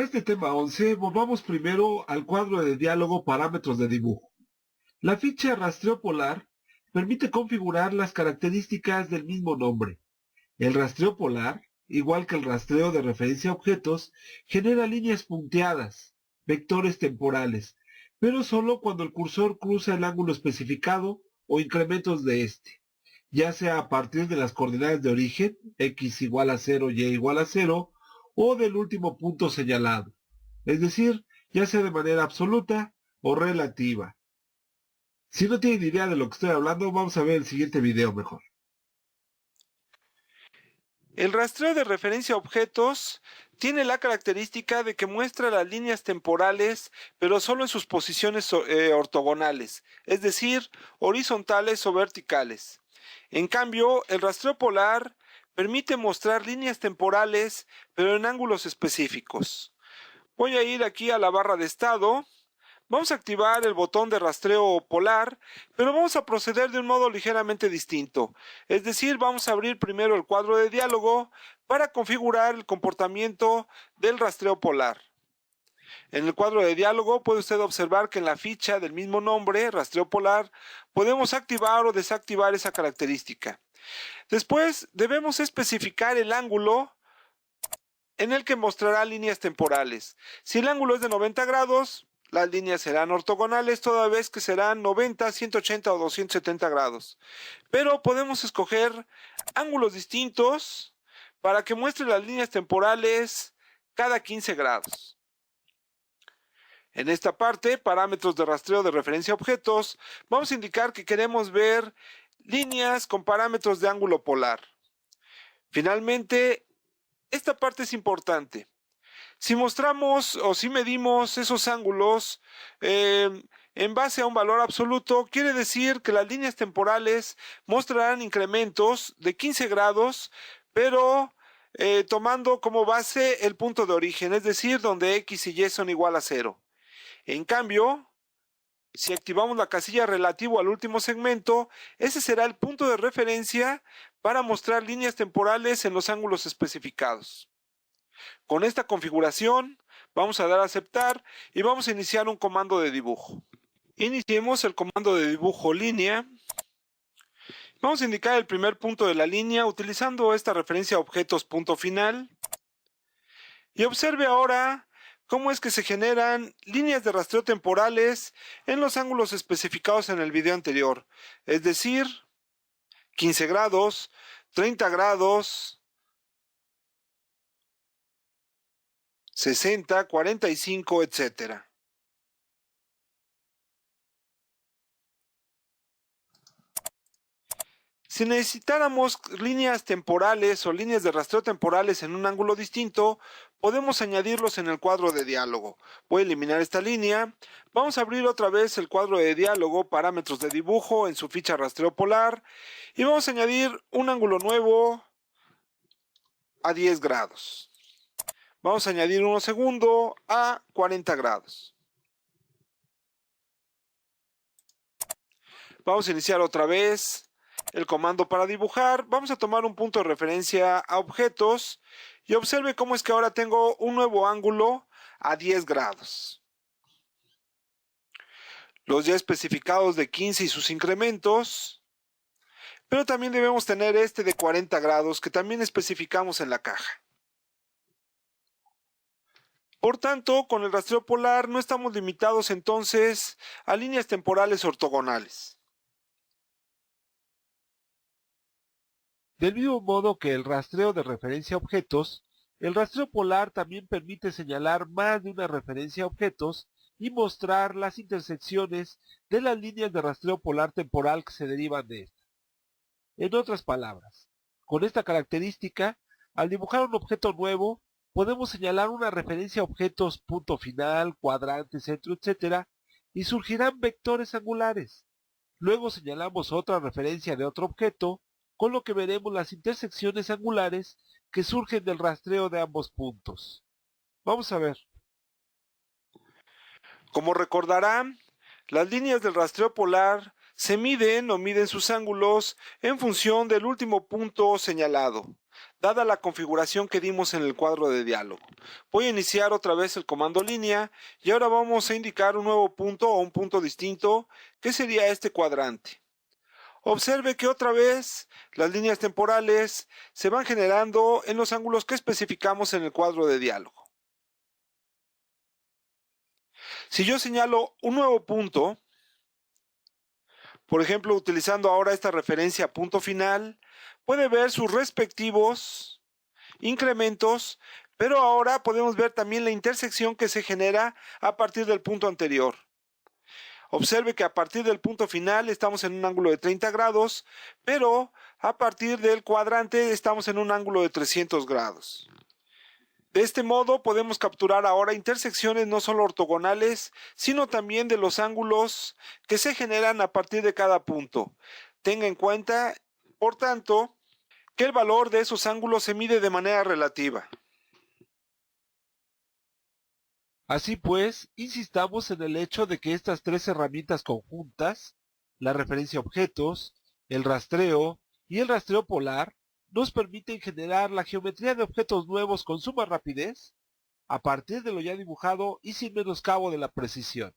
Para este tema 11, volvamos primero al cuadro de diálogo Parámetros de dibujo. La ficha Rastreo Polar permite configurar las características del mismo nombre. El rastreo polar, igual que el rastreo de referencia a objetos, genera líneas punteadas, vectores temporales, pero solo cuando el cursor cruza el ángulo especificado o incrementos de este, ya sea a partir de las coordenadas de origen, x igual a 0, y igual a 0, o del último punto señalado, es decir, ya sea de manera absoluta o relativa. Si no tienen idea de lo que estoy hablando, vamos a ver el siguiente video mejor. El rastreo de referencia a objetos tiene la característica de que muestra las líneas temporales, pero solo en sus posiciones ortogonales, es decir, horizontales o verticales. En cambio, el rastreo polar permite mostrar líneas temporales, pero en ángulos específicos. Voy a ir aquí a la barra de estado. Vamos a activar el botón de rastreo polar, pero vamos a proceder de un modo ligeramente distinto. Es decir, vamos a abrir primero el cuadro de diálogo para configurar el comportamiento del rastreo polar. En el cuadro de diálogo puede usted observar que en la ficha del mismo nombre, rastreo polar, podemos activar o desactivar esa característica. Después debemos especificar el ángulo en el que mostrará líneas temporales. Si el ángulo es de 90 grados, las líneas serán ortogonales, toda vez que serán 90, 180 o 270 grados. Pero podemos escoger ángulos distintos para que muestre las líneas temporales cada 15 grados. En esta parte, parámetros de rastreo de referencia a objetos, vamos a indicar que queremos ver líneas con parámetros de ángulo polar. Finalmente, esta parte es importante. Si mostramos o si medimos esos ángulos en base a un valor absoluto, quiere decir que las líneas temporales mostrarán incrementos de 15 grados, pero tomando como base el punto de origen, es decir, donde x y y son igual a 0. En cambio, si activamos la casilla relativo al último segmento, ese será el punto de referencia para mostrar líneas temporales en los ángulos especificados. Con esta configuración vamos a dar a aceptar y vamos a iniciar un comando de dibujo. Iniciemos el comando de dibujo línea. Vamos a indicar el primer punto de la línea utilizando esta referencia a objetos punto final. Y observe ahora cómo es que se generan líneas de rastreo temporales en los ángulos especificados en el video anterior. Es decir, 15 grados, 30 grados, 60, 45, etc. Si necesitáramos líneas temporales o líneas de rastreo temporales en un ángulo distinto, podemos añadirlos en el cuadro de diálogo. Voy a eliminar esta línea. Vamos a abrir otra vez el cuadro de diálogo, parámetros de dibujo en su ficha rastreo polar y vamos a añadir un ángulo nuevo a 10 grados. Vamos a añadir uno segundo a 40 grados. Vamos a iniciar otra vez el comando para dibujar. Vamos a tomar un punto de referencia a objetos y observe cómo es que ahora tengo un nuevo ángulo a 10 grados. Los ya especificados de 15 y sus incrementos, pero también debemos tener este de 40 grados que también especificamos en la caja. Por tanto, con el rastreo polar no estamos limitados entonces a líneas temporales ortogonales. Del mismo modo que el rastreo de referencia a objetos, el rastreo polar también permite señalar más de una referencia a objetos y mostrar las intersecciones de las líneas de rastreo polar temporal que se derivan de esta. En otras palabras, con esta característica, al dibujar un objeto nuevo, podemos señalar una referencia a objetos punto final, cuadrante, centro, etc. y surgirán vectores angulares. Luego señalamos otra referencia de otro objeto, con lo que veremos las intersecciones angulares que surgen del rastreo de ambos puntos. Vamos a ver. Como recordarán, las líneas del rastreo polar se miden sus ángulos en función del último punto señalado. dada la configuración que dimos en el cuadro de diálogo. Voy a iniciar otra vez el comando línea y ahora vamos a indicar un nuevo punto o un punto distinto, que sería este cuadrante. Observe que otra vez las líneas temporales se van generando en los ángulos que especificamos en el cuadro de diálogo. Si yo señalo un nuevo punto, por ejemplo, utilizando ahora esta referencia punto final, puede ver sus respectivos incrementos, pero ahora podemos ver también la intersección que se genera a partir del punto anterior. Observe que a partir del punto final estamos en un ángulo de 30 grados, pero a partir del cuadrante estamos en un ángulo de 300 grados. De este modo podemos capturar ahora intersecciones no solo ortogonales, sino también de los ángulos que se generan a partir de cada punto. Tenga en cuenta, por tanto, que el valor de esos ángulos se mide de manera relativa. Así pues, insistamos en el hecho de que estas tres herramientas conjuntas, la referencia a objetos, el rastreo y el rastreo polar, nos permiten generar la geometría de objetos nuevos con suma rapidez, a partir de lo ya dibujado y sin menoscabo de la precisión.